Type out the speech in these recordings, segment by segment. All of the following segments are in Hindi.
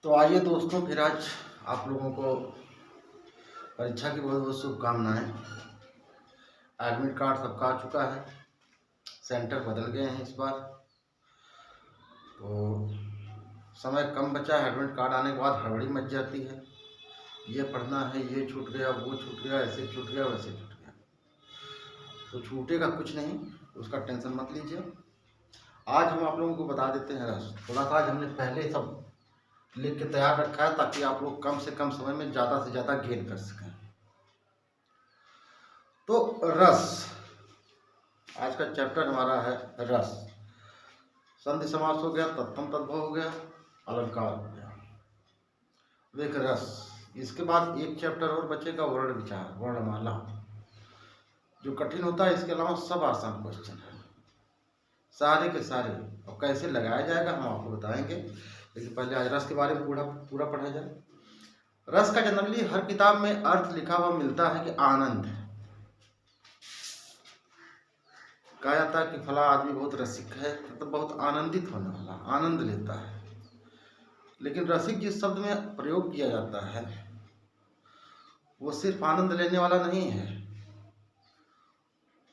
तो आइए दोस्तों, फिर आज आप लोगों को परीक्षा की बहुत बहुत शुभकामनाएं। एडमिट कार्ड सबका आ चुका है, सेंटर बदल गए हैं इस बार, तो समय कम बचा है। एडमिट कार्ड आने के बाद हड़बड़ी मच जाती है, ये पढ़ना है, ये छूट गया, वो छूट गया, ऐसे छूट गया, वैसे छूट गया। तो छूटेगा कुछ नहीं, उसका टेंशन मत लीजिए। आज हम आप लोगों को बता देते हैं रस। थोड़ा सा आज हमने पहले सब लिख के तैयार रखा है ताकि आप लोग कम से कम समय में ज़्यादा से ज़्यादा गेन कर सकें। तो रस, आज का चैप्टर हमारा है रस। संधि समास हो गया, तत्सम तद्भव हो गया, अलंकार हो गया, एक रस। इसके बाद एक चैप्टर और बचेगा, वर्ण विचार, वर्णमाला, जो कठिन होता है। इसके अलावा सब आसान क्वेश्चन है, सारे के सारे। और कैसे लगाया जाएगा हम आपको बताएंगे, लेकिन पहले आज रस के बारे में पूरा पढ़ा जाए। रस का जनरली हर किताब में अर्थ लिखा हुआ मिलता है कि आनंद है। कहा जाता है कि फला आदमी बहुत रसिक है, मतलब बहुत आनंदित होने वाला, आनंद लेता है। लेकिन रसिक जिस शब्द में प्रयोग किया जाता है वो सिर्फ आनंद लेने वाला नहीं है,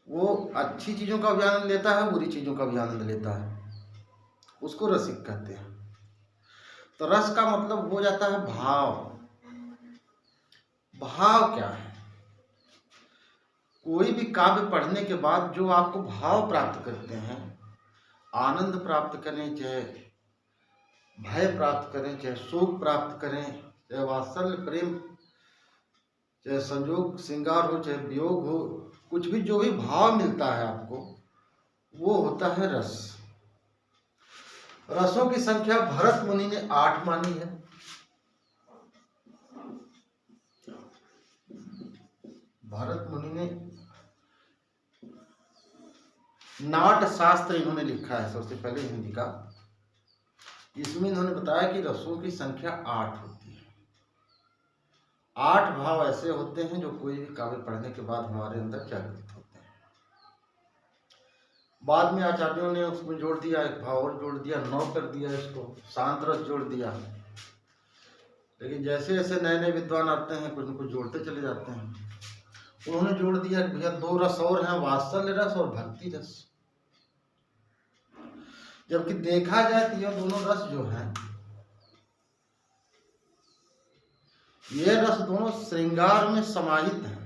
वो अच्छी चीज़ों का भी आनंद लेता है, बुरी चीज़ों का भी आनंद लेता है, उसको रसिक कहते हैं। तो रस का मतलब हो जाता है भाव। भाव क्या है? कोई भी काव्य पढ़ने के बाद जो आपको भाव प्राप्त करते हैं, आनंद प्राप्त करें, चाहे भय प्राप्त करें, चाहे शोक प्राप्त करें, चाहे वात्सल्य प्रेम, चाहे संयोग श्रृंगार हो, चाहे वियोग हो, कुछ भी जो भी भाव मिलता है आपको, वो होता है रस। रसों की संख्या भरत मुनि ने 8 मानी है। भरत मुनि ने नाट शास्त्र इन्होंने लिखा है सबसे पहले हिंदी का। इसमें इन्होंने बताया कि रसों की संख्या 8 होती है। 8 भाव ऐसे होते हैं जो कोई भी काव्य पढ़ने के बाद हमारे अंदर जागृत होते हैं। बाद में आचार्यों ने उसमें जोड़ दिया, एक भाव और जोड़ दिया, 9 कर दिया, इसको शांत रस जोड़ दिया। लेकिन जैसे जैसे नए नए विद्वान आते हैं, कुछ न कुछ जोड़ते चले जाते हैं। उन्होंने जोड़ दिया कि भैया 2 रस और हैं, वात्सल्य रस और भक्ति रस। जबकि देखा जाए तो यह दोनों रस जो हैं, ये रस दोनों श्रृंगार में समाहित हैं।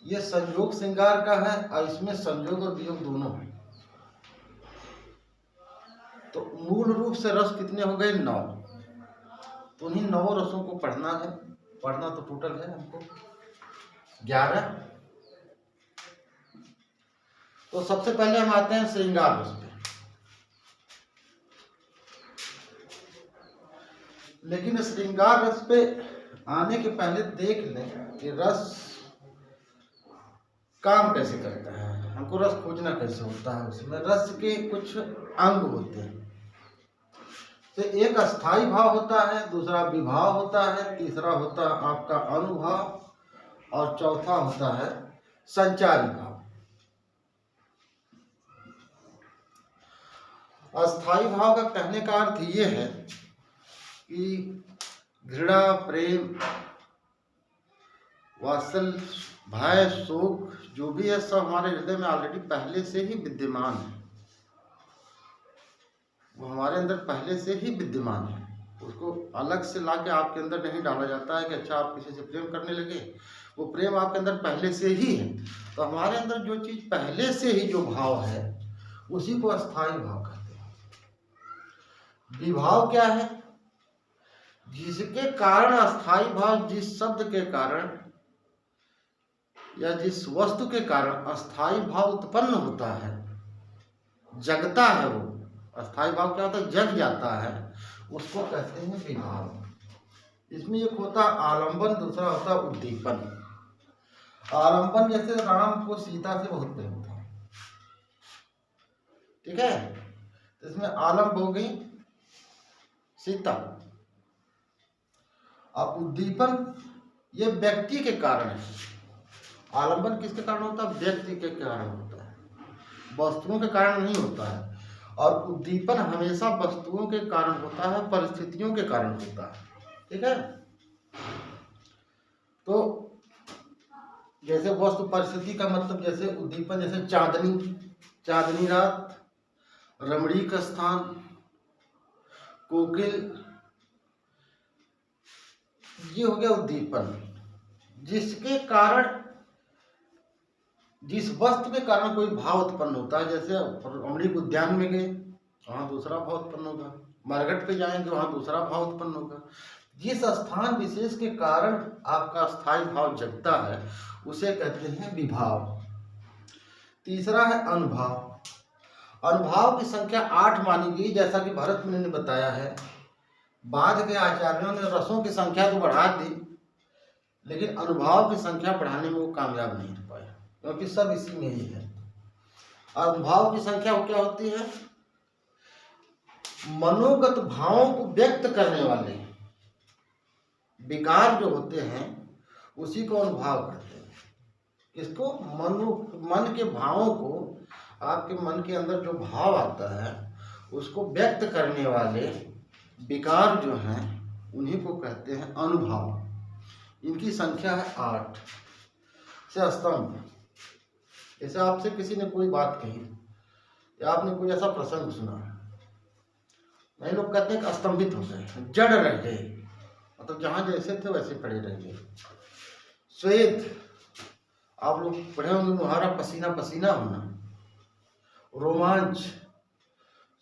ये संयोग श्रृंगार का है और इसमें संयोग और वियोग दोनों हैं। तो मूल रूप से रस कितने हो गए? 9। तो उन्हीं 9 रसों को पढ़ना है। पढ़ना तो टोटल है हमको 11। तो सबसे पहले हम आते हैं श्रृंगार रस पे। लेकिन श्रृंगार रस पे आने के पहले देख लें कि रस काम कैसे करता है, हमको रस खोजना कैसे होता है। उसमें रस के कुछ अंग होते हैं। तो एक अस्थाई भाव होता है, दूसरा विभाव होता है, तीसरा होता है आपका अनुभाव, और चौथा होता है संचारी भाव। अस्थाई भाव का कहने का अर्थ ये है कि घृणा, प्रेम, वात्सल्य, भय, शोक जो भी है सब हमारे हृदय में ऑलरेडी पहले से ही विद्यमान है। वो हमारे अंदर पहले से ही विद्यमान है। उसको अलग से लाके आपके अंदर नहीं डाला जाता है कि अच्छा आप किसी से प्रेम करने लगे। वो प्रेम आपके अंदर पहले से ही है। तो हमारे अंदर जो चीज पहले से ही जो भाव है उसी को अस्थाई भाव कहते हैं। विभाव क्या है? जिसके कारण अस्थाई भाव, जिस शब्द के कारण या जिस वस्तु के कारण अस्थाई भाव उत्पन्न होता है, जगता है, वो अस्थाई भाव क्या होता है? जग जाता है, उसको कहते हैं विभाव। इसमें एक होता आलंबन, दूसरा होता उद्दीपन। आलंबन जैसे राम को सीता से बहुत प्रेम था, ठीक है, तो इसमें आलम्ब हो गई सीता। अब उद्दीपन ये व्यक्ति के कारण है। आलंबन किसके कारण होता है? व्यक्ति के कारण होता है, वस्तुओं के कारण नहीं होता है। और उद्दीपन हमेशा वस्तुओं के कारण होता है, परिस्थितियों के कारण होता है। ठीक है, तो जैसे वस्तु परिस्थिति का मतलब जैसे उद्दीपन, जैसे चांदनी रात, रमणीक स्थान, कोकिल, ये हो गया उद्दीपन, जिसके कारण, जिस वस्तु के कारण कोई भाव उत्पन्न होता है। जैसे रमणीक उद्यान में गए, वहां दूसरा भाव उत्पन्न होगा, मरघट पे जाएंगे वहां दूसरा भाव उत्पन्न होगा। जिस स्थान विशेष के कारण आपका स्थायी भाव जगता है उसे कहते हैं विभाव। तीसरा है अनुभाव। अनुभाव की संख्या 8 मानी गई, जैसा कि भरत मुनि ने बताया है। बाद के आचार्यों ने रसों की संख्या तो बढ़ा दी, लेकिन अनुभाव की संख्या बढ़ाने में वो कामयाब नहीं हो पाया, क्योंकि सब इसी में ही है। अनुभाव की संख्या क्या होती है? मनोगत भावों को व्यक्त करने वाले विकार जो होते हैं उसी को अनुभाव कहते हैं। इसको मन के भावों को, आपके मन के अंदर जो भाव आता है उसको व्यक्त करने वाले विकार जो हैं उन्हीं को कहते हैं अनुभाव। इनकी संख्या है 8। से स्तंभ, जैसे आपसे किसी ने कोई बात कही या आपने कोई ऐसा प्रसंग सुना, नहीं, लोग कहते हैं कि स्तंभित हो गए, जड़ रह गए, मतलब जहां जैसे थे वैसे पड़े रह गए। स्वेद, आप लोग पढ़े होंगे मुहावरा, पसीना पसीना होना। रोमांच,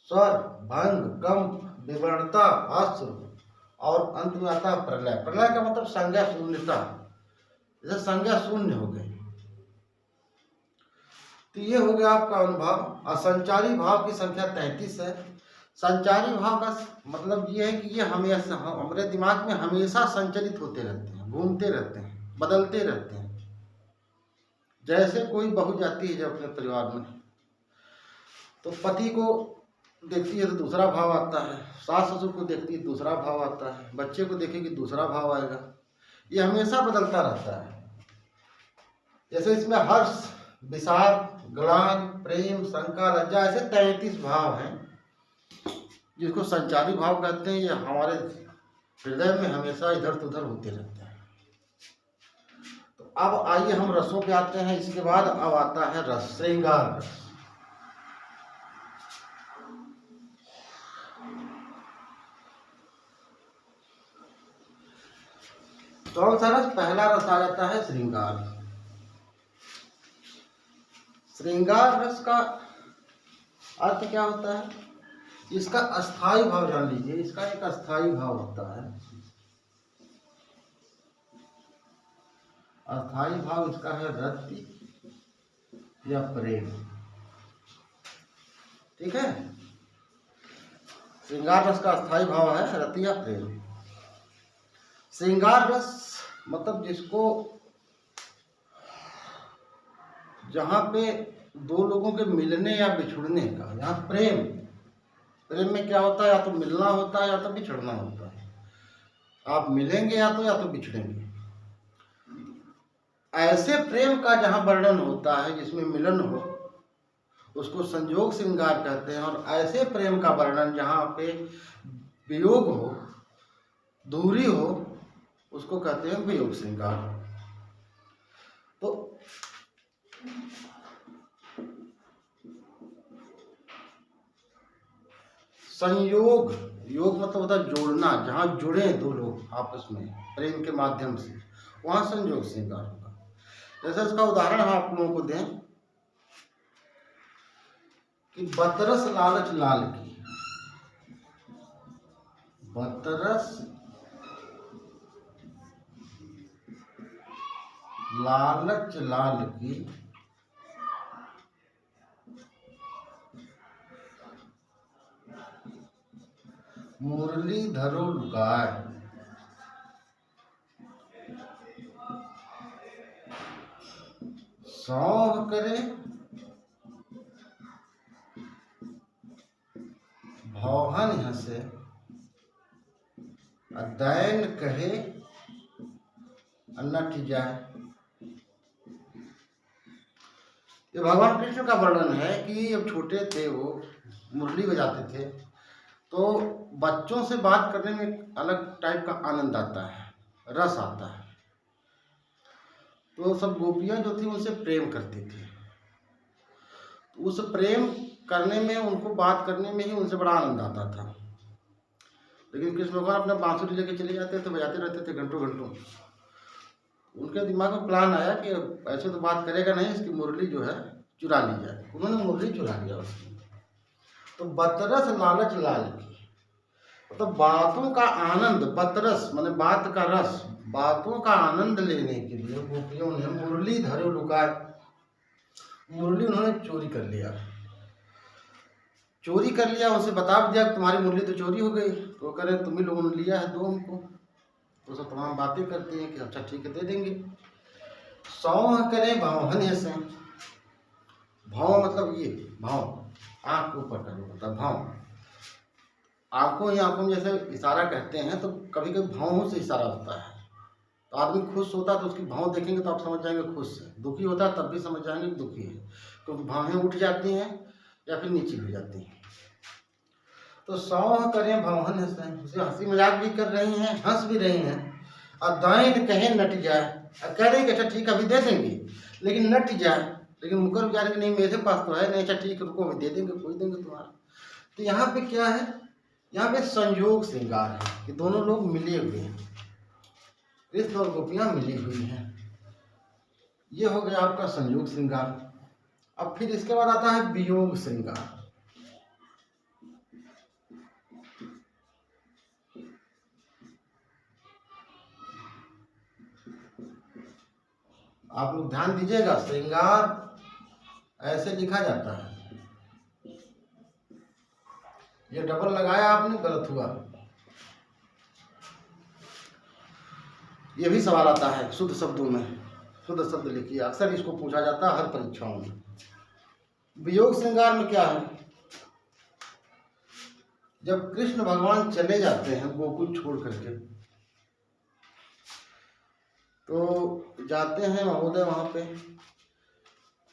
स्वर, भंग, कंप, विवरणता, अश्रु, और अंत में आता है प्रलय। प्रलय का मतलब संज्ञा शून्यता, जैसे संज्ञा शून्य हो गई। तो ये हो गया आपका अनुभव। और संचारी भाव की संख्या 33 है। संचारी भाव का मतलब ये है कि ये हमेशा हमारे दिमाग में हमेशा संचलित होते रहते हैं, घूमते रहते हैं, बदलते रहते हैं। जैसे कोई बहू जाती है जब अपने परिवार में, तो पति को देखती है तो दूसरा भाव आता है, सास ससुर को देखती है दूसरा भाव आता है, बच्चे को देखेगी दूसरा भाव आएगा। ये हमेशा बदलता रहता है। जैसे इसमें हर्ष, विषाद, ग्लानि, प्रेम, शंका, लज्जा, ऐसे 33 भाव हैं जिसको संचारी भाव कहते हैं। ये हमारे हृदय में हमेशा इधर उधर होते रहते हैं। तो अब आइए हम रसों पे आते हैं। इसके बाद अब आता है रस, श्रृंगार रस। कौन सा रस? पहला रस आ जाता है श्रृंगार। श्रृंगार रस का अर्थ क्या होता है? इसका अस्थाई भाव जान लीजिए। इसका एक अस्थाई भाव होता है। अस्थाई भाव इसका है रति या प्रेम। ठीक है, श्रृंगार रस का अस्थाई भाव है रति या प्रेम। श्रृंगार रस मतलब जिसको, जहां पे दो लोगों के मिलने या बिछुड़ने का, यहाँ प्रेम में क्या होता है? या तो मिलना होता है या तो बिछड़ना होता है। आप मिलेंगे या तो बिछड़ेंगे। ऐसे प्रेम का जहां वर्णन होता है जिसमें मिलन हो उसको संयोग श्रृंगार कहते हैं। और ऐसे प्रेम का वर्णन जहां पे वियोग हो, दूरी हो, उसको कहते हैं वियोग श्रृंगार। तो संयोग, योग मतलब होता है जोड़ना, जहां जुड़े दो लोग आपस में प्रेम के माध्यम से, वहां संयोग श्रृंगार होगा। जैसे इसका उदाहरण हम आप लोगों को दें कि बतरस लालच लाल की, बतरस लालच लाल की, मुरली धरो लुगाय, सौंह करे भौहन हंसे, दैन कहे नठ जाए। ये भगवान कृष्ण का वर्णन है कि जब छोटे थे वो मुरली बजाते थे तो बच्चों से बात करने में एक अलग टाइप का आनंद आता है, रस आता है। तो सब गोपियाँ जो थी उनसे प्रेम करती थी, उस प्रेम करने में, उनको बात करने में ही उनसे बड़ा आनंद आता था। लेकिन कृष्ण भगवान अपना बांसुरी लेके चले जाते थे, बजाते रहते थे घंटों घंटों। उनके दिमाग में प्लान आया कि ऐसे तो बात करेगा नहीं, इसकी मुरली जो है चुरा ली जाए। उन्होंने मुरली चुरा लिया उसकी। तो बतरस लालच लाल की, तो बातों का आनंद, बतरस माने बात का रस, बातों का आनंद लेने के लिए गोपियों ने मुरली धरे लुकाए, मुरली उन्होंने चोरी कर लिया। चोरी कर लिया, उनसे बता भी दिया कि तुम्हारी मुरली तो चोरी हो गई। तो वो कह रहे तुम ही लोगों ने लिया है, दो हमको। तो सब तमाम बातें करती हैं कि अच्छा ठीक है दे देंगे। सौह करें भावहन्य से, भाव मतलब ये भाव आँख के ऊपर का जो होता है भाव, आंखों ही आंखों में जैसे इशारा कहते हैं, तो कभी कभी भावों से इशारा होता है। तो आदमी खुश होता है तो उसकी भाव देखेंगे तो आप समझ जाएंगे खुश है, दुखी होता है तब भी समझ जाएंगे कि दुखी है, क्योंकि भावें उठ जाती हैं या फिर नीचे हो जाती हैं। तो सौह करें भावहन से, हंसी मजाक भी कर रही हैं, हंस भी रही हैं। और दाइन कहें नट जाए, कह रही कि अच्छा ठीक है अभी दे देंगे, लेकिन नट जाए, लेकिन मुकर भी जा रहे कि नहीं मेरे पास तो है नहीं, अच्छा ठीक है रुको अभी दे देंगे, कोई देंगे तुम्हारा। तो यहाँ पे क्या है, यहाँ पे संयोग श्रृंगार है कि दोनों लोग मिले हुए हैं, कृष्ण और गोपियाँ मिली हुई हैं। ये हो गया आपका संयोग श्रृंगार। अब फिर इसके बाद आता है वियोग श्रृंगार। आप लोग ध्यान दीजिएगा, श्रृंगार ऐसे लिखा जाता है, ये डबल लगाया आपने गलत हुआ। ये भी सवाल आता है शुद्ध शब्दों में, शुद्ध शब्द लिखिए, अक्सर इसको पूछा जाता है हर परीक्षाओं में। वियोग श्रृंगार में क्या है, जब कृष्ण भगवान चले जाते हैं गोकुल छोड़ करके, तो जाते हैं महोदय वहां पे,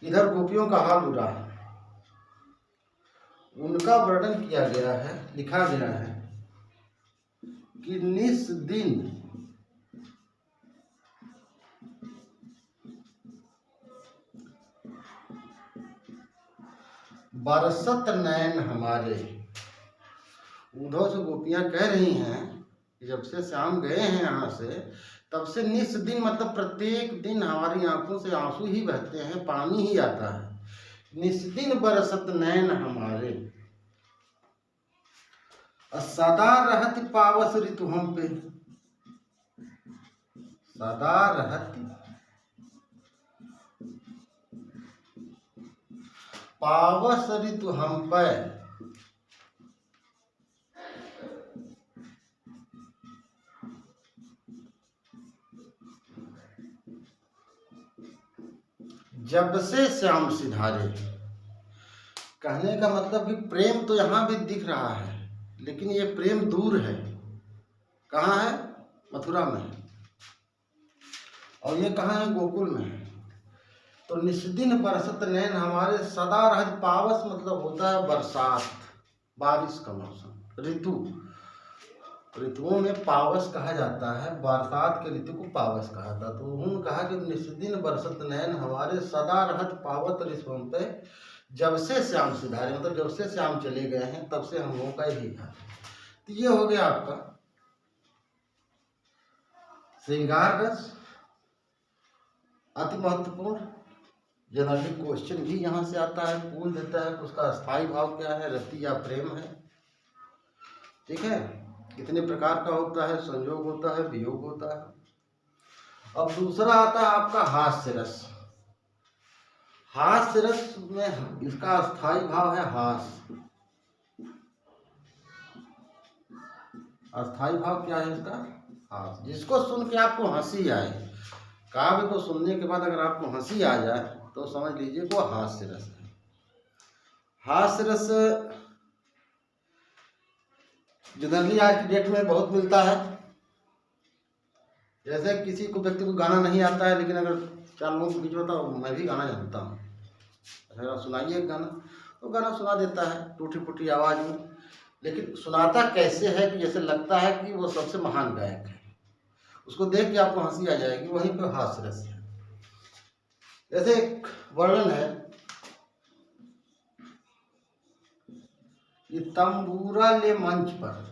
इधर गोपियों का हाल बुरा है। उनका वर्णन किया गया है, लिखा गया है कि निस दिन बरसत नैन हमारे। उद्धव से गोपियां कह रही हैं कि जब से श्याम गए हैं यहाँ से, तब से निस दिन मतलब प्रत्येक दिन हमारी आंखों से आंसू ही बहते हैं, पानी ही आता है। निस दिन बरसत नैन हमारे, सदा रहती पावस ऋतु हम पे, सदा रहती पावस ऋतु हम पे। जब से श्याम सिधारे, कहने का मतलब कि प्रेम तो यहाँ भी दिख रहा है, लेकिन ये प्रेम दूर है। कहाँ है, मथुरा में है, और ये कहाँ है, गोकुल में है। तो निस्दिन बरसत नैन हमारे, सदा रहत पावस मतलब होता है बरसात, बारिश का मौसम, ऋतु। ऋतुओं में पावस कहा जाता है, बरसात के ऋतु को पावस कहा था। तो उन्होंने कहा कि निस्दिन बरसत नैन हमारे, सदा रहत पावत ऋतु पे, जब से श्याम सिधारे मतलब जब से श्याम चले गए हैं तब से हम लोगों का यही हाल। तो ये हो गया आपका श्रृंगार रस, अति महत्वपूर्ण। जनरली क्वेश्चन भी यहाँ से आता है, पूछ देता है उसका स्थायी भाव क्या है, रति या प्रेम है। ठीक है, कितने प्रकार का होता है, संयोग होता है, वियोग होता है। अब दूसरा आता है आपका हास्य रस। हास्य रस में इसका स्थायी भाव है हास्य। अस्थायी भाव क्या है इसका, हास्य। जिसको सुन के आपको हंसी आए, काव्य को सुनने के बाद अगर आपको हंसी आ जाए तो समझ लीजिए वो हास्य रस है। हास्य रस जनरली आज की डेट में बहुत मिलता है। जैसे किसी को व्यक्ति को गाना नहीं आता है, लेकिन अगर चार लोगों के बीच में होता, मैं भी गाना जानता हूँ, अच्छा सुनाइए एक गाना, तो गाना सुना देता है टूटी फूटी आवाज़ में, लेकिन सुनाता कैसे है कि जैसे लगता है कि वो सबसे महान गायक है। उसको देख के आपको हंसी आ जाएगी, वहीं पे हास्य रस है। जैसे एक वर्णन है कि तंबूरा ले मंच पर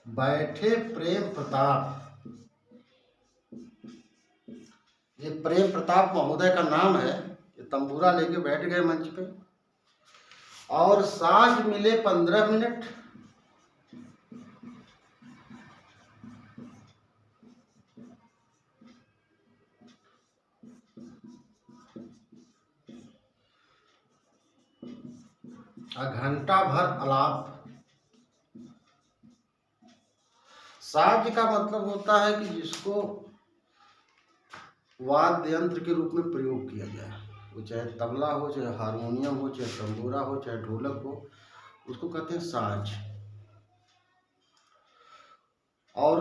बैठे प्रेम प्रताप। ये प्रेम प्रताप महोदय का नाम है। ये तंबूरा लेके बैठ गए मंच पे और साज मिले 15 मिनट। घंटा भर अलाप। साज का मतलब होता है कि जिसको वाद्य यंत्र के रूप में प्रयोग किया जाए, वो चाहे तबला हो, चाहे हारमोनियम हो, चाहे तंबूरा हो, चाहे ढोलक हो, उसको कहते हैं साज। और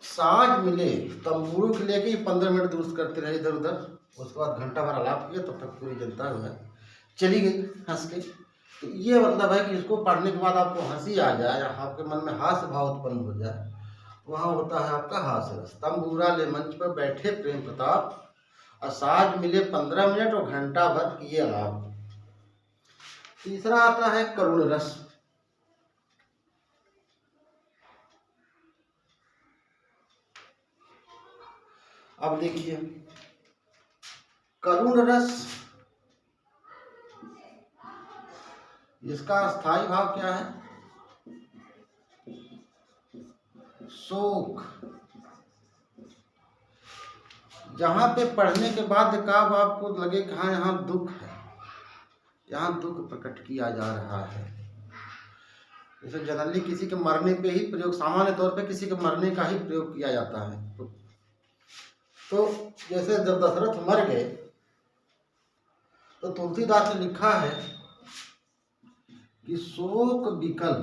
साज मिले, तंबूरों के लेके 15 मिनट दुरुस्त करते रहे इधर उधर, उसके बाद घंटा भर आलाप किया, तब तक पूरी जनता जो है चली गई हंस के। तो ये मतलब है कि इसको पढ़ने के बाद आपको हंसी आ जाए, आपके मन में हास्य भाव उत्पन्न हो जाए, वहाँ होता है आपका हास्य रस। तंबूरा ले मंच पर बैठे प्रेम प्रताप, और साज मिले 15 मिनट और घंटा भर किए आलाप। तीसरा आता है करुण रस। अब देखिए करुण रस, इसका स्थायी भाव क्या है? शोक। जहां पे पढ़ने के बाद कब आपको लगे कि हाँ यहाँ दुख है, यहाँ दुख प्रकट किया जा रहा है। जैसे जनरली किसी के मरने पे ही प्रयोग, सामान्य तौर पे किसी के मरने का ही प्रयोग किया जाता है। तो जैसे जब दशरथ मर गए तो तुलसीदास ने लिखा है कि शोक विकल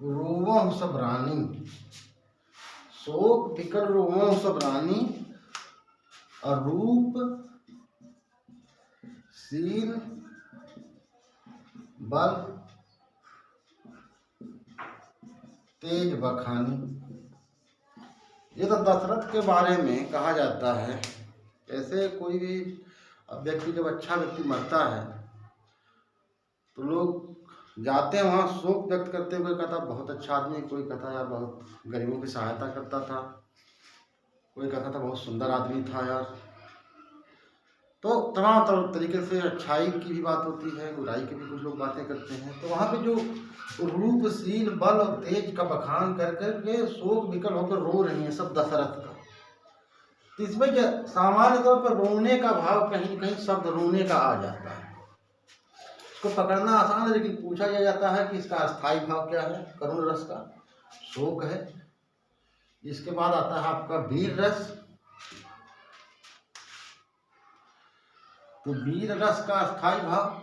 रोवों सब रानी। शोक विकल रोवों सब रानी, और रूप शील बल तेज बखानी। ये तो दशरथ के बारे में कहा जाता है। ऐसे कोई भी व्यक्ति, जब अच्छा व्यक्ति मरता है तो लोग जाते हैं वहाँ शोक व्यक्त करते हुए, कहता बहुत अच्छा आदमी, कोई कहता यार बहुत गरीबों की सहायता करता था, कोई कहता था बहुत सुंदर आदमी था यार। तो तमाम तरीके से अच्छाई की भी बात होती है, बुराई की भी कुछ लोग बातें करते हैं। तो वहाँ पे जो रूप शील बल और तेज का बखान कर करके शोक विकल होकर रो रही हैं सब दशरथ का। तो इसमें सामान्य तौर पर रोने का भाव कहीं कहीं शब्द रोने का आ जाता है। इसको पकड़ना आसान है, लेकिन पूछा जाता है कि इसका स्थायी भाव क्या है। करुण रस का शोक है। इसके बाद आता है आपका वीर रस। तो वीर रस का स्थायी भाव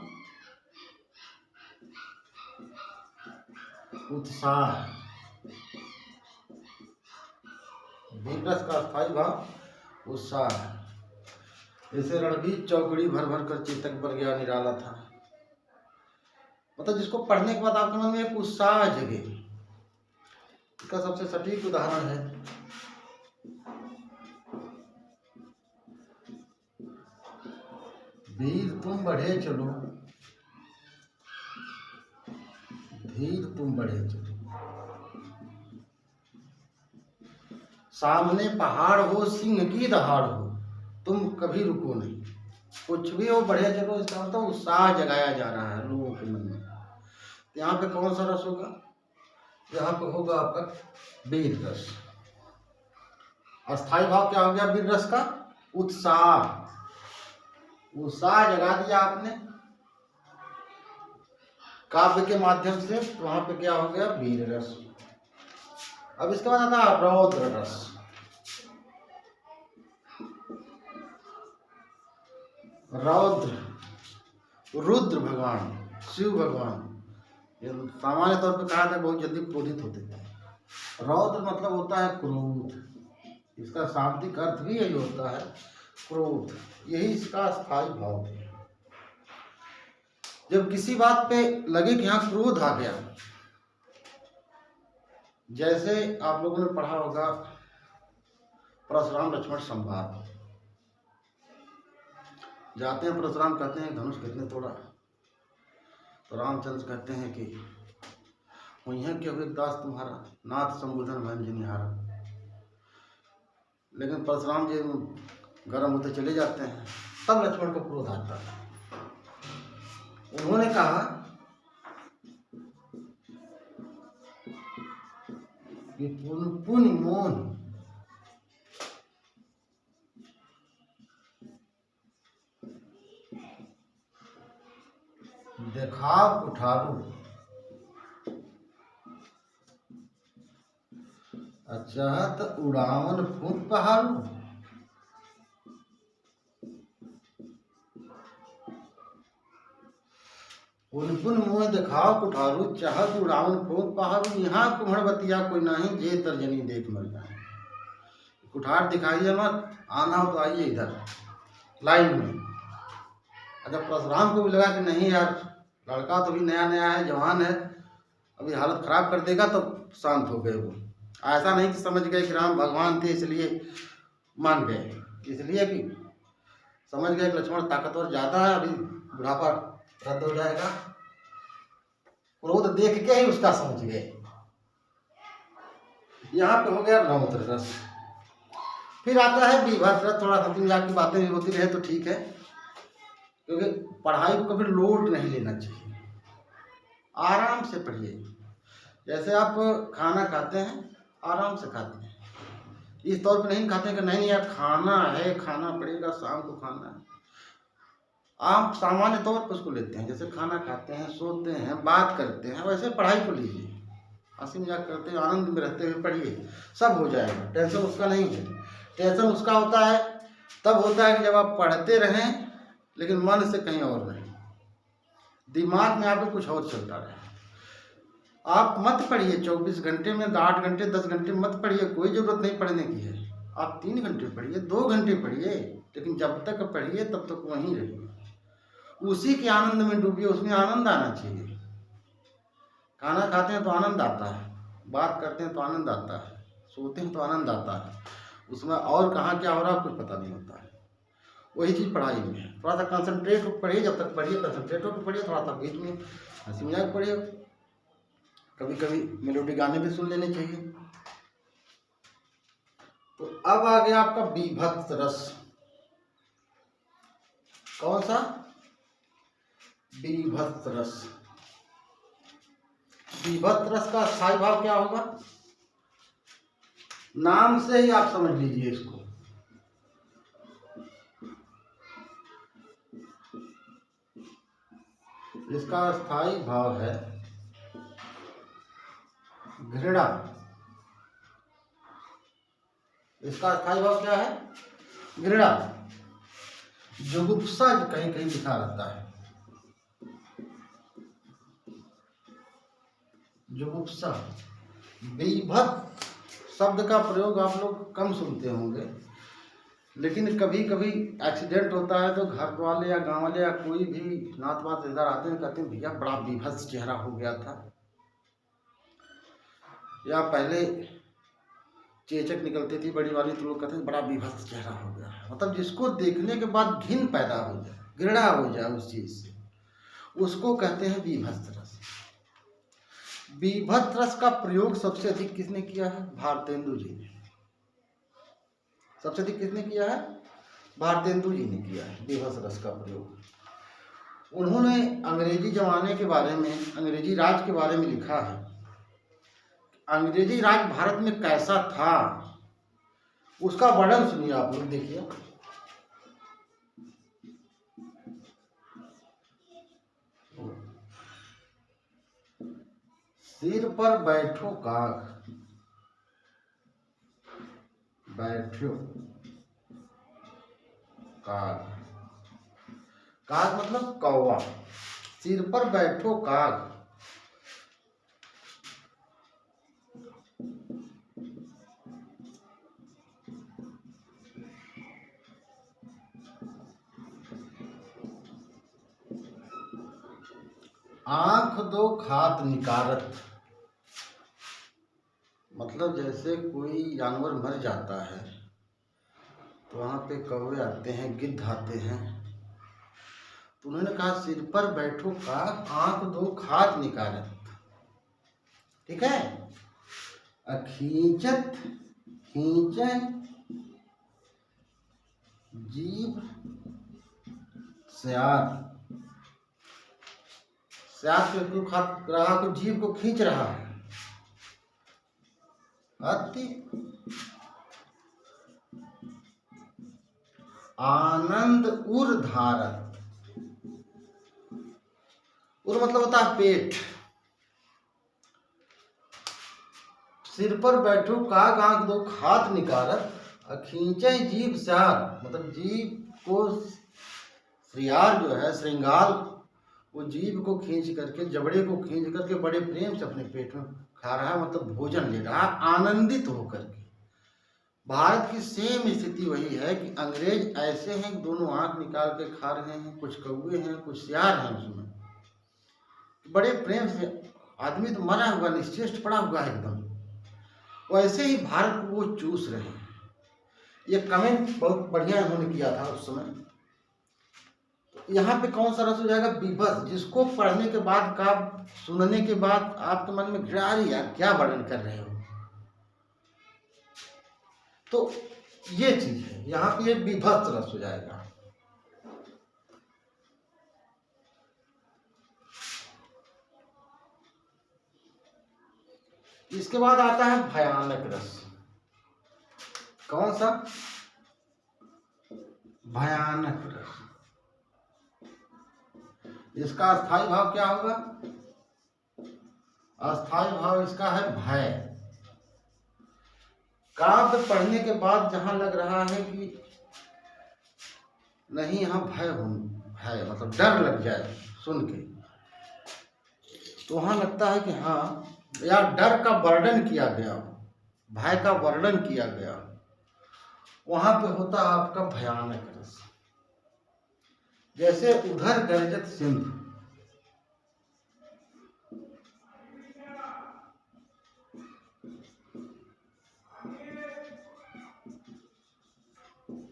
उत्साह। वीर रस का स्थायी भाव उत्साह। जैसे रणबीर चौकड़ी भर भर कर चेतक पर गया निराला था। मतलब जिसको पढ़ने के बाद आपके मन में एक उत्साह जगे। इसका सबसे सटीक उदाहरण है वीर तुम बढ़े चलो, धीर तुम बढ़े चलो। सामने पहाड़ हो, सिंह की दहाड़ हो, तुम कभी रुको नहीं। कुछ भी हो, बढ़े चलो। इसका मतलब उत्साह जगाया जा रहा है लोगों के मन में। यहाँ पे कौन सा रस होगा? यहाँ पे होगा आपका वीर रस। अस्थाई भाव क्या हो गया वीर रस का? उत्साह। उत्साह जगा दिया आपने काव्य के माध्यम से, वहां पे क्या हो गया? वीर रस। अब इसके बाद आता है रौद्र रस। रौद्र, रुद्र भगवान, शिव भगवान, ये सामान्य तौर पर कहा था बहुत जल्दी क्रोधित होते थे। रौद्र मतलब होता है क्रोध, इसका शाब्दिक अर्थ भी यही होता है क्रोध, यही इसका स्थायी भाव है। जब किसी बात पे लगे कि हाँ क्रोध आ गया, जैसे आप लोगों ने पढ़ा होगा परशुराम लक्ष्मण संवाद, जाते हैं परशुराम कहते हैं धनुष कितने तोड़ा, तो रामचंद्र कहते हैं कि वही क्यों दास तुम्हारा, नाथ संबोधन भंज निहारा। लेकिन परशुराम जी गर्म होते चले जाते हैं, तब लक्ष्मण को क्रोध आता है। उन्होंने कहा कि पुनि मोन, देखाव कुठारू, अचाहत उड़ावन फूट पहाड़ू। पुन मोह देखाव कुठारू, चाहत उड़ावन फूट पहाड़ू। यहाँ कुम्हड़ बतिया कोई नहीं, जे तर्जनी देख मर जाए। कुठार दिखाइए मत, आना हो तो आइए इधर लाइन में। अच्छा, परशुराम को भी लगा कि नहीं यार, लड़का तो भी नया नया है, जवान है, अभी हालत खराब कर देगा, तो शांत हो गए वो। ऐसा नहीं कि समझ गए कि राम भगवान थे इसलिए मान गए, इसलिए कि समझ गए कि लक्ष्मण ताकतवर ज्यादा है, अभी बुढ़ापा रद्द हो जाएगा। क्रोध देख के ही उसका समझ गए। यहाँ पे हो गया रौद्र रस। फिर आता है बीभत्स रस। थोड़ा हंसी मजाक की बातें भी होती रहे तो ठीक है, क्योंकि पढ़ाई को कभी लोड नहीं लेना चाहिए, आराम से पढ़िए। जैसे आप खाना खाते हैं, आराम से खाते हैं, इस तौर पे नहीं खाते हैं कि नहीं यार खाना है, खाना पड़ेगा, शाम को खाना है। आप सामान्य तौर पर उसको लेते हैं, जैसे खाना खाते हैं, सोते हैं, बात करते हैं, वैसे पढ़ाई को लीजिए। हंसी मजाक करते हुए, आनंद में रहते हुए पढ़िए, सब हो जाएगा। टेंशन उसका नहीं है। टेंशन उसका होता है तब होता है कि जब आप पढ़ते रहें लेकिन मन से कहीं और नहीं, दिमाग में आपके कुछ और चलता रहे। आप मत पढ़िए 24 घंटे में, 8 घंटे 10 घंटे मत पढ़िए, कोई ज़रूरत नहीं पढ़ने की है। आप 3 घंटे पढ़िए, 2 घंटे पढ़िए, लेकिन जब तक पढ़िए तब तक वहीं रहिए, उसी के आनंद में डूबिए, उसमें आनंद आना चाहिए। खाना खाते हैं तो आनंद आता है, बात करते हैं तो आनंद आता है, सोते हैं तो आनंद आता है, उसमें और कहाँ क्या हो रहा है कुछ पता नहीं होता है। वही चीज़ पढ़ाई में है। थोड़ा सा कंसंट्रेट होकर पढ़िए, जब तक पढ़िए कंसंट्रेट होकर पढ़िए, थोड़ा सा बीच में हंसी मजाक पढ़िए, कभी कभी मेलोडी गाने भी सुन लेने चाहिए। तो अब आ गया आपका बीभत्स रस। कौन सा? बीभत्स रस। बीभत्स रस का स्थायी भाव क्या होगा? नाम से ही आप समझ लीजिए इसको। इसका स्थायी भाव है घृणा। इसका स्थायी भाव क्या है? घृणा। जुगुप्सा कहीं कहीं लिखा रहता है, जुगुप्सा। बीभत्स शब्द का प्रयोग आप लोग कम सुनते होंगे, लेकिन कभी कभी एक्सीडेंट होता है तो घर वाले या गांव वाले या कोई भी नात वात रिश्तेदार आते हैं, कहते हैं भैया बड़ा बीभत्स चेहरा हो गया था, या पहले चेचक निकलती थी बड़ी वाली, तो लोग कहते हैं बड़ा बीभत्स चेहरा हो गया। मतलब जिसको देखने के बाद घिन पैदा हो जाए, घृणा हो जाए उस चीज से, उसको कहते हैं बीभत्स रस। बीभत्स रस का प्रयोग सबसे अधिक किसने किया है? भारतेंदु जी ने। सबसे अधिक किसने किया है? भारतेंदु जी ने किया है बीभत्स रस का प्रयोग। उन्होंने अंग्रेजी जमाने के बारे में, अंग्रेजी राज के बारे में लिखा है। अंग्रेजी राज भारत में कैसा था उसका वर्णन सुनिए आप लोग, देखिए। सिर पर बैठो काग, बैठो काग, काग मतलब कौवा। सिर पर बैठो काग, आंख दो खात निकारत, मतलब जैसे कोई जानवर मर जाता है तो वहाँ पे कौवे आते हैं, गिद्ध आते हैं, तो उन्होंने कहा सिर पर बैठो काग, आंख दो खात निकारत। ठीक है। खींचत खींचे जीभ स्यार, स्यार से क्यों खा रहा, को जीभ को खींच रहा है। अति आनंद उर धारत, उर मतलब होता है पेट। सिर पर बैठो काग, आंख दो खात निकारत, खींचे जीभ स्यार, मतलब जीभ को श्रृंगार जो है, श्रृंगार, वो जीभ को खींच करके, जबड़े को खींच करके बड़े प्रेम से अपने पेट में खा रहा है, मतलब भोजन ले रहा है आनंदित होकर के। भारत की सेम स्थिति वही है कि अंग्रेज ऐसे हैं कि दोनों आंख निकाल के खा रहे हैं, कुछ कौवे हैं, कुछ सियार हैं उसमें, बड़े प्रेम से। आदमी तो मरा हुआ, निश्चेष्ट पड़ा हुआ है एकदम, वैसे ही भारत को वो चूस रहे हैं। ये कमेंट बहुत बढ़िया उन्होंने किया था उस समय। यहाँ पे कौन सा रस हो जाएगा, बीभत्स, जिसको पढ़ने के बाद का, सुनने के बाद आपके मन में घृणा, यार क्या वर्णन कर रहे हो। तो ये चीज है, यहाँ पे ये बीभत्स रस हो जाएगा। इसके बाद आता है भयानक रस। कौन सा, भयानक रस। इसका अस्थाई भाव क्या होगा, अस्थाई भाव इसका है भय। काव्य पढ़ने के बाद जहां लग रहा है कि नहीं, यहाँ भय हो, भय मतलब डर लग जाए सुन के, तो वहां लगता है कि हाँ, या डर का वर्णन किया गया, भय का वर्णन किया गया, वहां पे होता है आपका भयानक रस। जैसे उधर गरजत सिंधु,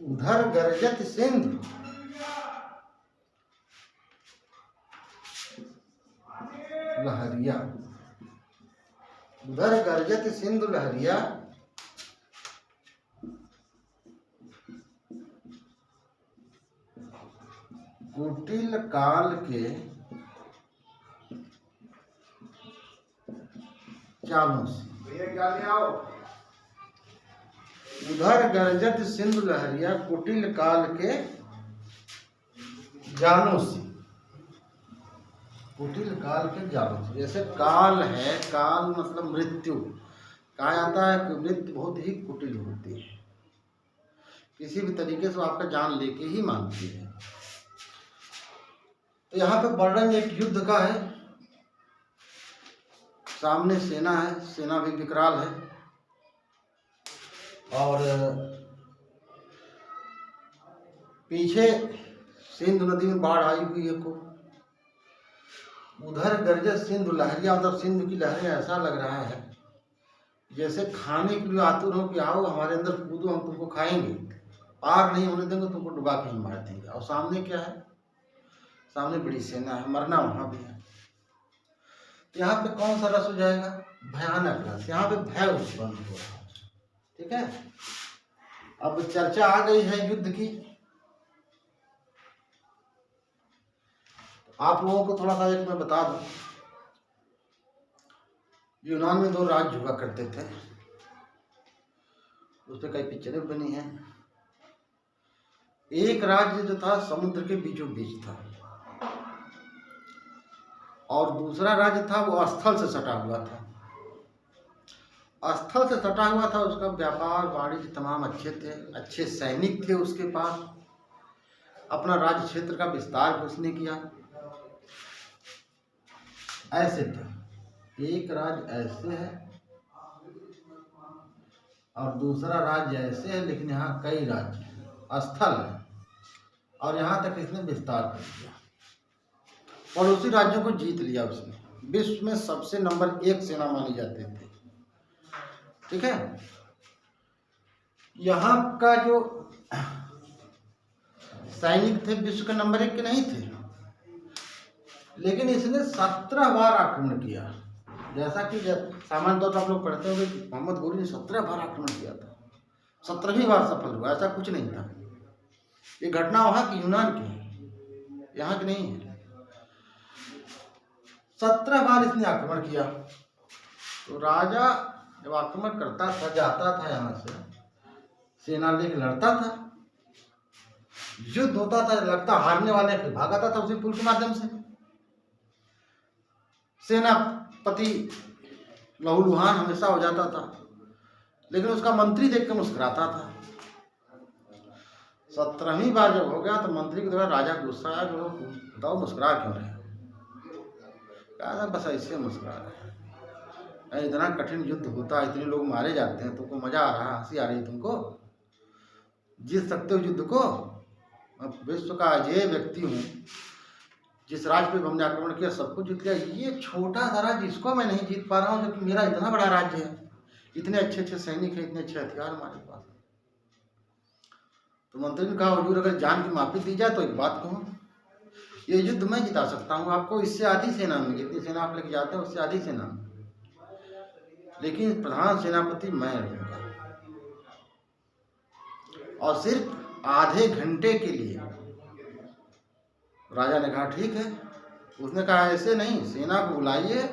उधर गरजत सिंधु, लहरिया, उधर गरजत सिंधु लहरिया, कुटिल काल के चालों से। उधर गरजत सिंधु लहरिया, कुटिल काल के जालों से, कुटिल काल के जालों से। जैसे काल है, काल मतलब मृत्यु, कहा जाता है कि मृत्यु बहुत ही कुटिल होती है, किसी भी तरीके से आपका जान लेके ही मानती है। तो यहाँ पे वर्णन एक युद्ध का है, सामने सेना है, सेना भी विकराल है, और पीछे सिंधु नदी में बाढ़ आई हुई है को। उधर गरजत सिंधु लहरिया, मतलब सिंधु की लहरें, ऐसा लग रहा है जैसे खाने के लिए आतुर हो कि आओ हमारे अंदर कूदो, हम तुमको खाएंगे, पार नहीं होने देंगे, तुमको डुबा के ही मार देंगे। और सामने क्या है, सामने बड़ी सेना है, मरना वहां भी है। तो यहाँ पे कौन सा रस हो जाएगा, भयानक रस। यहाँ पे भय उत्पन्न हो रहा है। ठीक है। अब चर्चा आ गई है युद्ध की। आप लोगों को थोड़ा सा एक मैं बता दूं, यूनान में 2 राज्य हुआ करते थे, उस पर कई पिक्चरें बनी हैं। एक राज्य जो था समुद्र के बीचों बीच था, और दूसरा राज्य था वो स्थल से सटा हुआ था। स्थल से सटा हुआ था, उसका व्यापार वाणिज्य तमाम अच्छे थे, अच्छे सैनिक थे उसके पास, अपना राज्य क्षेत्र का विस्तार भी उसने किया। ऐसे थे, एक राज्य ऐसे है और दूसरा राज्य ऐसे है, लेकिन यहाँ कई राज्य स्थल है और यहाँ तक इसने विस्तार कर दिया। पड़ोसी राज्यों को जीत लिया उसने। विश्व में सबसे नंबर 1 सेना मानी जाती थी। ठीक है, यहाँ का जो सैनिक थे विश्व के नंबर 1 के नहीं थे, लेकिन इसने 17 बार आक्रमण किया। जैसा कि सामान्य तौर पर आप लोग पढ़ते होंगे कि मोहम्मद गोरी ने 17 बार आक्रमण किया था, 17वीं बार सफल हुआ, ऐसा कुछ नहीं था। ये घटना वहां की यूनान की है, यहाँ की नहीं है। 17 बार इसने आक्रमण किया। तो राजा जब आक्रमण करता था, जाता था यहाँ से, सेना लेकर लड़ता था, युद्ध होता था, लगता हारने वाले फिर भागाता था उसी पुल के माध्यम से। सेनापति लहूलुहान हमेशा हो जाता था, लेकिन उसका मंत्री देख कर मुस्कुराता था। 17वीं बार जब हो गया तो मंत्री को देखा, राजा गुस्सा आया, जो बताओ मुस्कुरा क्यों रहे? कहा था बस ऐसे मुस्कुरा रहे, इतना कठिन युद्ध होता है, इतने लोग मारे जाते हैं, तुमको मजा आ रहा है, हंसी आ रही है तुमको? जीत सकते हो युद्ध को? अब विश्व का अजय व्यक्ति हूँ, जिस राज्य पे हमने आक्रमण किया सबको जीत लिया, ये छोटा सा राज्य जिसको मैं नहीं जीत पा रहा हूँ, जबकि मेरा इतना बड़ा राज्य है, इतने अच्छे अच्छे सैनिक हैं, इतने अच्छे हथियार हमारे पास। तो मंत्री ने कहा, हुजूर अगर जान की माफी दी जाए तो एक बात कहूँ, ये युद्ध मैं जिता सकता हूँ आपको, इससे आधी सेना में, जितनी सेना आप लेके जाते हैं उससे आधी सेना में, लेकिन प्रधान सेनापति मैं रहूंगा। और सिर्फ आधे घंटे के लिए। राजा ने कहा ठीक है। उसने कहा ऐसे नहीं, सेना को बुलाइए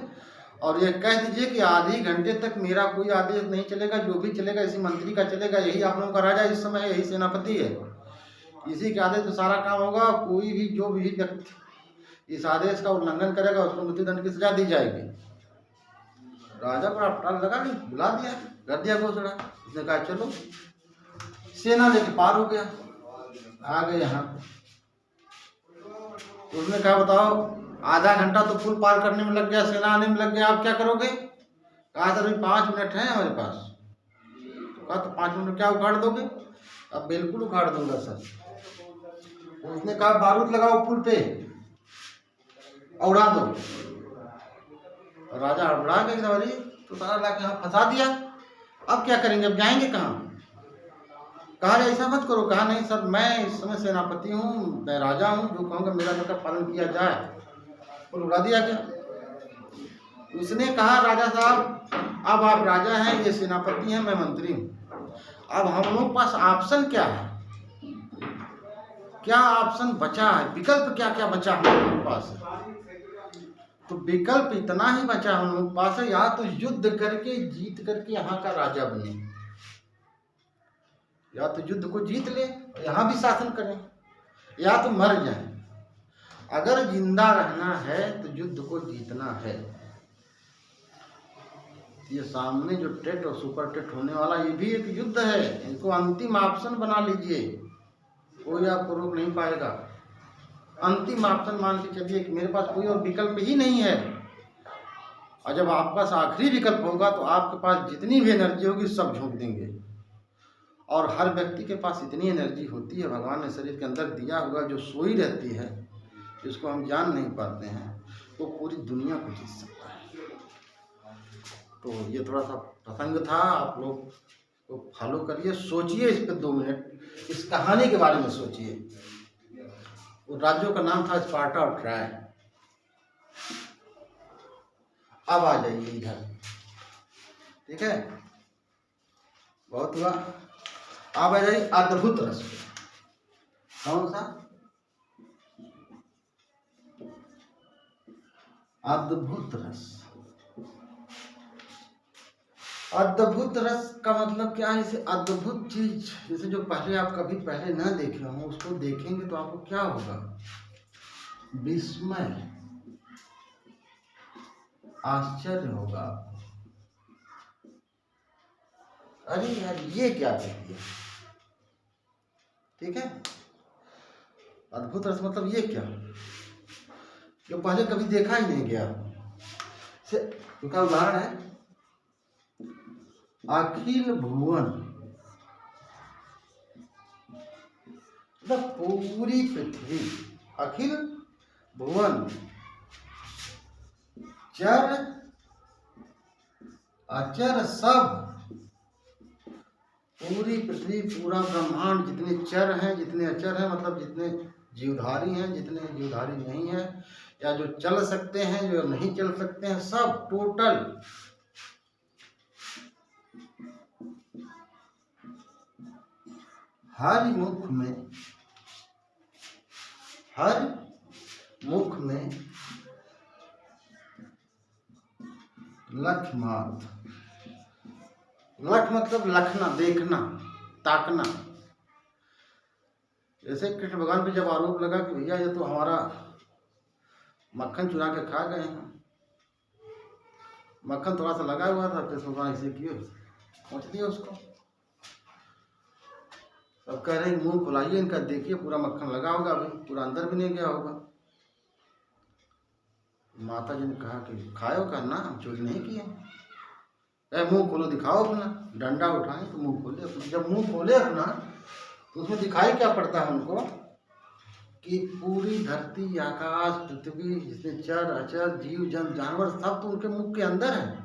और ये कह दीजिए कि आधे घंटे तक मेरा कोई आदेश नहीं चलेगा, जो भी चलेगा इसी मंत्री का चलेगा, यही आप लोगों का राजा इस समय, यही सेनापति है, इसी के आदेश पे सारा काम होगा। कोई भी जो भी व्यक्ति इस आदेश का उल्लंघन करेगा उसको मृत्युदंड की सजा दी जाएगी। राजा पर अपराध लगा नहीं, बुला दिया, कर दिया घोषणा। उसने कहा चलो, सेना लेके पार हो गया, आ गए यहाँ। उसने कहा बताओ, आधा घंटा तो पुल पार करने में लग गया, सेना आने में लग गया, आप क्या करोगे? कहा सर 5 मिनट है हमारे पास। तो कहा तो 5 मिनट क्या उखाड़ दोगे? अब बिल्कुल उखाड़ दूंगा सर। उसने कहा बारूद लगाओ पुल पे, उड़ा दो। राजा हड़बड़ा गया, अरे तो सारा लाके यहाँ फंसा दिया, अब क्या करेंगे, अब जाएंगे कहाँ? कहा ऐसा मत करो। कहा नहीं सर, मैं इस समय सेनापति हूँ, मैं राजा हूँ, जो कहूँगा मेरा का पालन किया जाए। पुल उड़ा दिया गया। उसने कहा राजा साहब, अब आप राजा हैं, ये सेनापति हैं, मैं मंत्री हूँ, अब हम लोग पास ऑप्शन क्या है, क्या ऑप्शन बचा है, विकल्प क्या क्या बचा हम लोगों के पास? तो विकल्प इतना ही बचा हम लोगों के पास है, या तो युद्ध करके जीत करके यहाँ का राजा बने, या तो युद्ध को जीत ले यहाँ भी शासन करें, या तो मर जाए। अगर जिंदा रहना है तो युद्ध को जीतना है। ये सामने जो टेट और सुपर टेट होने वाला, ये भी एक युद्ध है, इनको अंतिम ऑप्शन बना लीजिए, कोई आपको रोक नहीं पाएगा। अंतिम ऑप्शन मान के चलिए कि मेरे पास कोई और विकल्प ही नहीं है, और जब आपके पास आखिरी विकल्प होगा तो आपके पास जितनी भी एनर्जी होगी सब झोंक देंगे। और हर व्यक्ति के पास इतनी एनर्जी होती है, भगवान ने शरीर के अंदर दिया हुआ, जो सोई रहती है, जिसको हम जान नहीं पाते हैं, वो पूरी दुनिया को जीत सकता है। तो ये थोड़ा सा प्रसंग था, आप लोग को फॉलो करिए, सोचिए इस पर 2 मिनट, इस कहानी के बारे में सोचिए। वो राज्यों का नाम था स्पार्टा और ट्राय। अब आ जाइए इधर, ठीक है, बहुत हुआ। अब आ जाइए अद्भुत रस। कौन सा? अद्भुत रस। अद्भुत रस का मतलब क्या है? इसे अद्भुत चीज, जैसे जो पहले आप कभी पहले न देखे हों, उसको देखेंगे तो आपको क्या होगा? विस्मय, आश्चर्य होगा। अरे यार ये क्या कहती है, ठीक है। अद्भुत रस मतलब ये क्या, जो पहले कभी देखा ही नहीं गया। उनका उदाहरण है अखिल भुवन, मतलब पूरी पृथ्वी, अखिल भुवन, चर अचर सब, पूरी पृथ्वी, पूरा ब्रह्मांड, जितने चर हैं जितने अचर हैं, मतलब जितने जीवधारी हैं जितने जीवधारी नहीं हैं, या जो चल सकते हैं जो नहीं चल सकते हैं, सब टोटल हर मुख में लखमात, लख मतलब लखना, देखना, ताकना। जैसे कृष्ण भगवान पे जब आरोप लगा कि भैया ये तो हमारा मक्खन चुरा के खा गए हैं, मक्खन थोड़ा सा लगा हुआ था, कृष्ण भगवान इसे किए पहुँच दिया उसको। अब कह रहे हैं मुंह खुलाइए इनका, देखिए पूरा मक्खन लगा होगा, भाई पूरा अंदर भी नहीं गया होगा। माता जी ने कहा कि खाओ, करना हम चोरी नहीं किए, मुंह खोलो दिखाओ अपना, डंडा उठाएं तो मुंह खोले अपना। जब मुंह खोले अपना तो उसमें दिखाई क्या पड़ता है उनको कि पूरी धरती, आकाश, पृथ्वी, जितने चर अचर जीव जन जानवर, सब तो उनके मुख के अंदर है।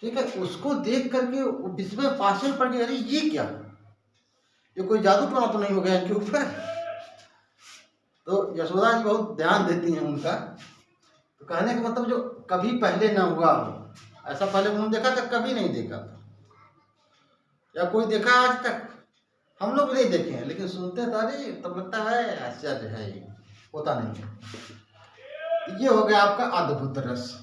ठीक है, उसको देख करके वो विस्मय पास में पड़ गया, अरे ये क्या, ये कोई जादू टोना तो नहीं हो गया इनके ऊपर। तो यशोदा जी बहुत ध्यान देती हैं उनका। तो कहने का मतलब जो कभी पहले ना हुआ हो, ऐसा पहले उन्होंने देखा था, कभी नहीं देखा था, या कोई देखा आज तक, हम लोग नहीं देखे हैं, लेकिन सुनते थे, अरे तब लगता है आश्चर्य है, ये होता नहीं है। ये हो गया आपका अद्भुत रस।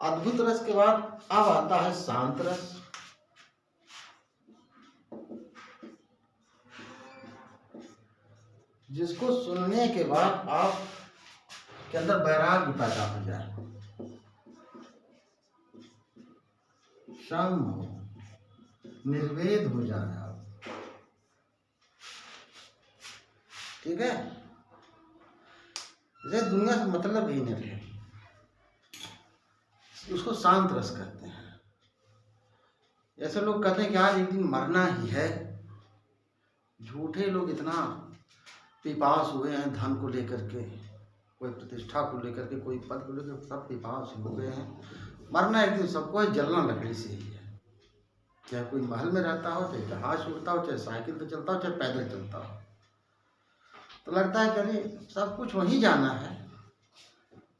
अद्भुत रस के बाद अब आता है शांत रस। जिसको सुनने के बाद आप के अंदर वैराग्य पैदा हो जाए, शम हो, निर्वेद हो जाए आप। ठीक है, जैसे दुनिया से मतलब ही नहीं रहे, उसको शांत रस कहते हैं। ऐसे लोग कहते हैं कि आज एक दिन मरना ही है। झूठे लोग इतना पिपास हुए हैं धन को लेकर के, कोई प्रतिष्ठा को लेकर के, कोई पद को लेकर, सब पिपास हो गए हैं। मरना एक दिन सबको है, जलना लकड़ी से ही है। चाहे कोई महल में रहता हो, चाहे जहाज उड़ता हो, चाहे साइकिल पे चलता हो, चाहे पैदल चलता हो, तो लगता है कि अरे सब कुछ वहीं जाना है।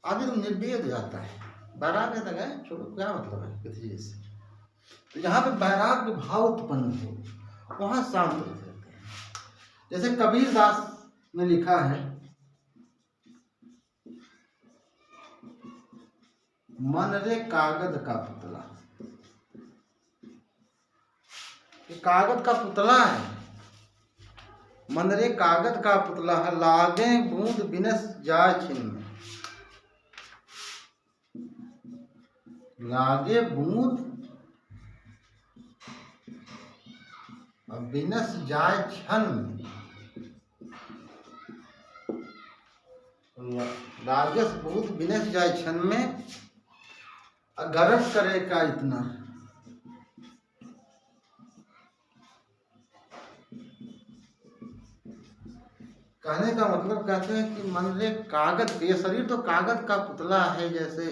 आदमी तो निर्वेद हो जाता है, वैराग्य तक है, छोड़ो क्या मतलब है किसी चीज से। तो जहाँ पे वैराग्य भाव उत्पन्न हो वहाँ शांत रहते हैं। जैसे कबीर दास ने लिखा है, मन रे कागज का पुतला। ये कागज का पुतला है, मन रे कागज का पुतला है, लागे बूंद बिनस जाए छिन्न। लागे बूंद और बिनस जाए छन्न। लागस बूंद बिनस जाए छन में, गर्व करे का इतना। कहने का मतलब कहते हैं कि मन रे कागज, ये शरीर तो कागज का पुतला है। जैसे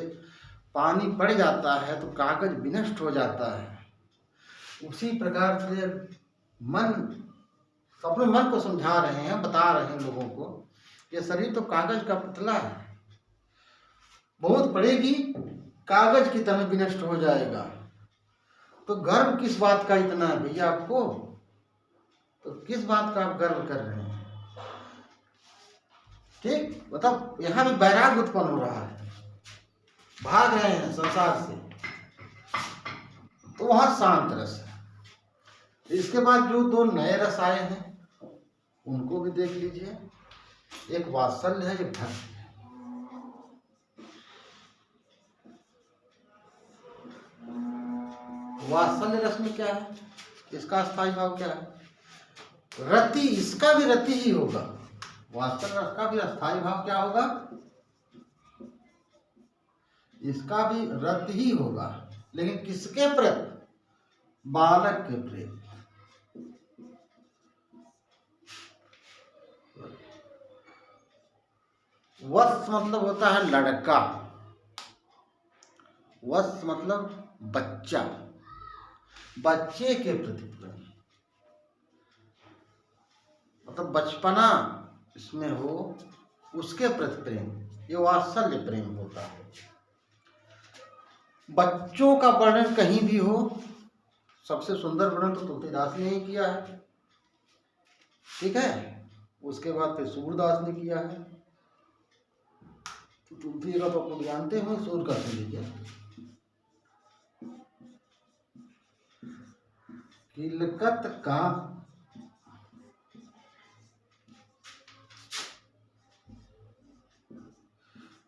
पानी पड़ जाता है तो कागज विनष्ट हो जाता है, उसी प्रकार से मन, अपने मन को समझा रहे हैं, बता रहे हैं लोगों को, ये शरीर तो कागज का पुतला है, बहुत पड़ेगी कागज की तरह विनष्ट हो जाएगा। तो गर्व किस बात का इतना है भैया आपको, तो किस बात का आप गर्व कर रहे हैं। ठीक, मतलब यहाँ भी वैराग्य उत्पन्न हो रहा है, भाग रहे हैं संसार से, तो वहां शांत रस है। इसके बाद जो दो नए रस आए हैं उनको भी देख लीजिए। एक वात्सल्य है, एक भक्ति है। वात्सल्य रस में क्या है, इसका स्थायी भाव क्या है, रति, इसका भी रति ही होगा। वास्तव रस का भी अस्थाई भाव क्या होगा? इसका भी रति ही होगा, लेकिन किसके प्रति? बालक के प्रति। वत्स मतलब होता है लड़का, वत्स मतलब बच्चा, बच्चे के प्रति प्रेम, मतलब बचपना इसमें हो उसके प्रति प्रेम, ये वात्सल्य प्रेम होता है। बच्चों का वर्णन कहीं भी हो, सबसे सुंदर वर्णन तो तुलसीदास ने ही किया है, ठीक है। उसके बाद फिर सूरदास ने किया है। तो तुलसी का तो आपको जानते हो, सूर का सुन लीजिए। किलकत का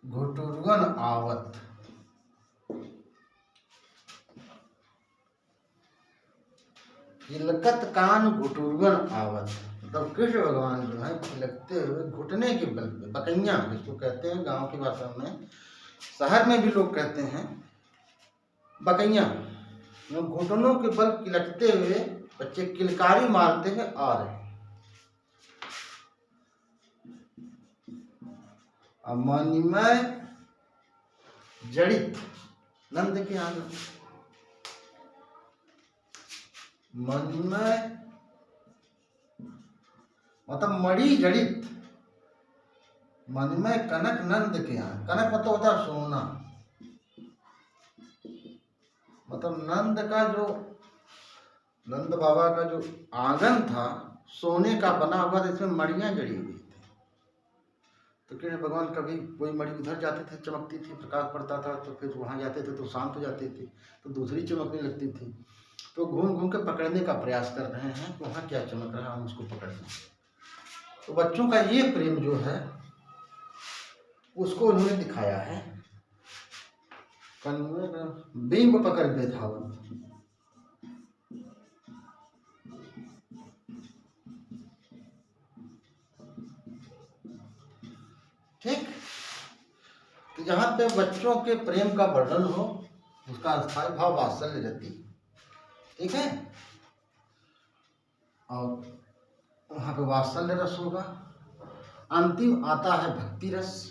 घुटुरवन आवत, किलकत कान घुटुरवन आवत, मतलब कृष्ण भगवान जो है खिलकते हुए घुटने के बल पे, बकैया जिसको कहते हैं गांव की भाषा में, शहर में भी लोग कहते हैं बकैया, घुटनों के बल किलकते हुए बच्चे किलकारी मारते हुए आ रहे। मणिमय जड़ित, नंद के आंगन, मणिमय मतलब मणि जड़ित, मणिमय कनक नंद के यहाँ, कनक मतलब होता है सोना, मतलब नंद का जो, नंद बाबा का जो आंगन था सोने का बना हुआ था, इसमें मणियां जड़ी हुई थी। तो कृष्ण भगवान कभी कोई मणि उधर जाते थे, चमकती थी, प्रकाश पड़ता था, तो फिर वहां जाते थे तो शांत हो जाती थी, तो दूसरी चमकने लगती थी। तो घूम घूम के पकड़ने का प्रयास कर रहे हैं, वहां क्या चमक रहा है हम उसको पकड़ लें। तो बच्चों का ये प्रेम जो है उसको उन्होंने दिखाया है। बिंब पकड़ बेधावन, ठीक। तो जहां पे बच्चों के प्रेम का वर्णन हो उसका अस्थायी भाव वात्सल्य रहती, ठीक है। और वहां पे वात्सल्य रस होगा। अंतिम आता है भक्ति रस।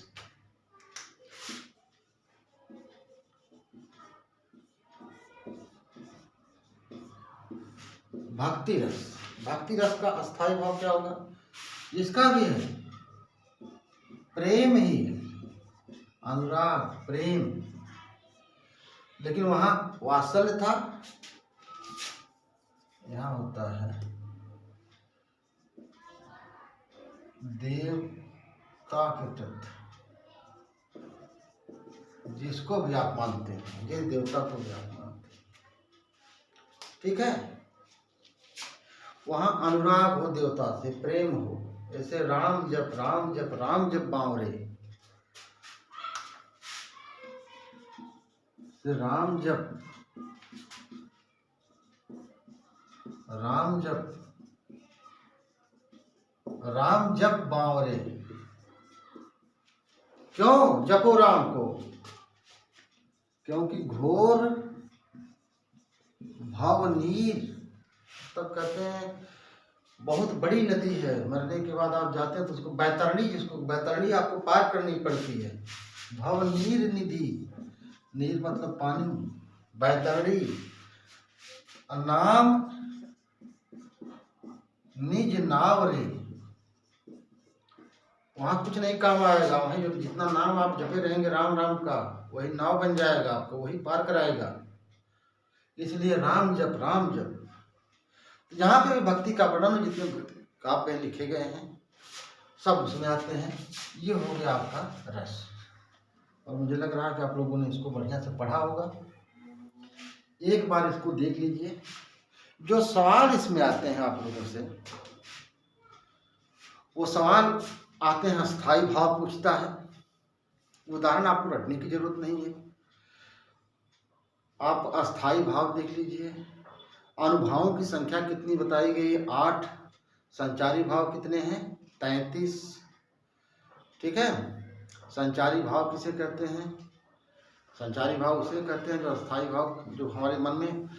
भक्ति रस, भक्ति रस का अस्थायी भाव क्या होगा? इसका भी है प्रेम ही, अनुराग, प्रेम, लेकिन वहां वात्सल्य था, यहां होता है देवता के तत्व, जिसको भी आप मानते हैं, जिस देवता को भी आप मानते हैं, ठीक है। वहां अनुराग हो देवता से, प्रेम हो, ऐसे राम जप राम जप राम जप बावरे, राम जप राम जप राम जप बावरे। क्यों जपो राम को? क्योंकि घोर भवनीर, तब कहते हैं बहुत बड़ी नदी है, मरने के बाद आप जाते हैं तो उसको बैतरणी, जिसको बैतरणी आपको पार करनी पड़ती है। भवनीर निधि, नीर मतलब पानी, बैतरणी, नाम निज नाव रे, वहां कुछ नहीं काम आएगा, वहीं जो जितना नाम आप जपे रहेंगे राम राम का, वही नाव बन जाएगा आपको, वही पार कराएगा। इसलिए राम जप राम जप। जहाँ पे भी भक्ति का वर्णन जितने काव्य में लिखे गए हैं सब उसमें आते हैं। ये हो गया आपका रस, और मुझे लग रहा है कि आप लोगों ने इसको बढ़िया से पढ़ा होगा। एक बार इसको देख लीजिए। जो सवाल इसमें आते हैं आप लोगों से, वो सवाल आते हैं अस्थाई भाव पूछता है। उदाहरण आपको रटने की जरूरत नहीं है, आप अस्थाई भाव देख लीजिए। अनुभावों की संख्या कितनी बताई गई? 8। संचारी भाव कितने हैं? 33। ठीक है। संचारी भाव किसे कहते हैं? संचारी भाव उसे कहते हैं जो अस्थाई भाव, जो हमारे मन में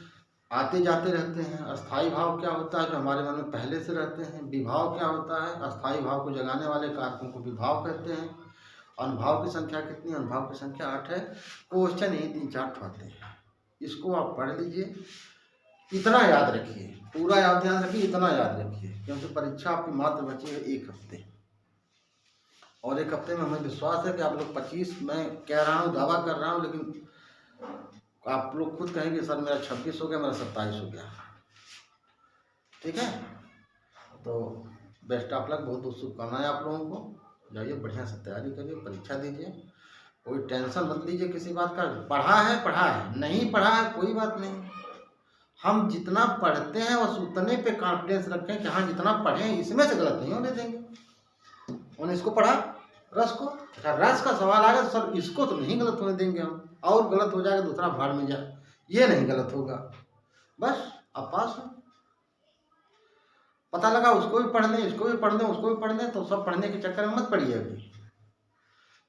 आते जाते रहते हैं। अस्थाई भाव क्या होता है? जो हमारे मन में पहले से रहते हैं। विभाव क्या होता है? अस्थाई भाव को जगाने वाले कारकों को विभाव कहते हैं। अनुभाव की संख्या कितनी? अनुभाव की संख्या 8 है। क्वेश्चन ही 3-4 आते हैं, इसको आप पढ़ लीजिए। इतना याद रखिए, पूरा याद ध्यान रखिए, इतना याद रखिए, क्योंकि परीक्षा आपकी मात्र बची है 1 हफ्ते, और 1 हफ्ते में हमें विश्वास है कि आप लोग 25, मैं कह रहा हूँ, दावा कर रहा हूँ, लेकिन आप लोग खुद कहेंगे सर मेरा 26 हो गया, मेरा 27 हो गया। ठीक है, तो बेस्ट ऑफ लक, बहुत बहुत शुभकामनाएं आप लोगों को। जाइए बढ़िया से तैयारी करिए, परीक्षा दीजिए, कोई टेंशन मत लीजिए किसी बात का। पढ़ा है, नहीं पढ़ा है कोई बात नहीं। हम जितना पढ़ते हैं बस उतने पे कॉन्फिडेंस रखें कि हाँ जितना पढ़े इसमें से गलत नहीं होने देंगे। उन्होंने इसको पढ़ा, रस को, रस का सवाल आएगा तो सर इसको तो नहीं गलत होने देंगे हम, और गलत हो जाएगा दूसरा भाड़ में जाए, ये नहीं गलत होगा, बस आप पास हो। पता लगा उसको भी पढ़ लें, इसको भी पढ़ लें, उसको भी पढ़ लें, तो सब पढ़ने के चक्कर में मत पड़िए। अभी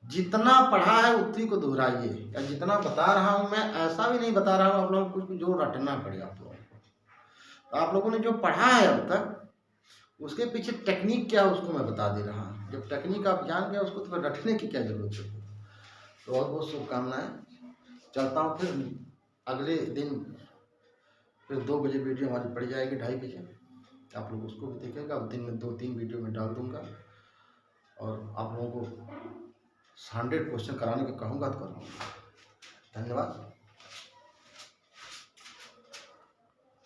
जितना पढ़ा है उतनी को दोहराइए, या जितना बता रहा हूँ मैं, ऐसा भी नहीं बता रहा हूँ आप लोगों को कुछ जो रटना पड़े आप लोगों को। आप लोगों ने जो पढ़ा है अब तक, उसके पीछे टेक्निक क्या है उसको मैं बता दे रहा हूँ। जब टेक्निक आप जान गए उसको, तो फिर रटने की क्या जरूरत है। तो बहुत बहुत शुभकामनाएं। चलता हूँ, फिर अगले दिन फिर 2 बजे वीडियो हमारी पड़ जाएगी, 2:30 बजे। आप लोग उसको भी देखेगा, अब दिन में 2-3 वीडियो में डाल दूंगा, और आप लोगों को 100 क्वेश्चन कराने का कहूँगा तो करूँगा। धन्यवाद।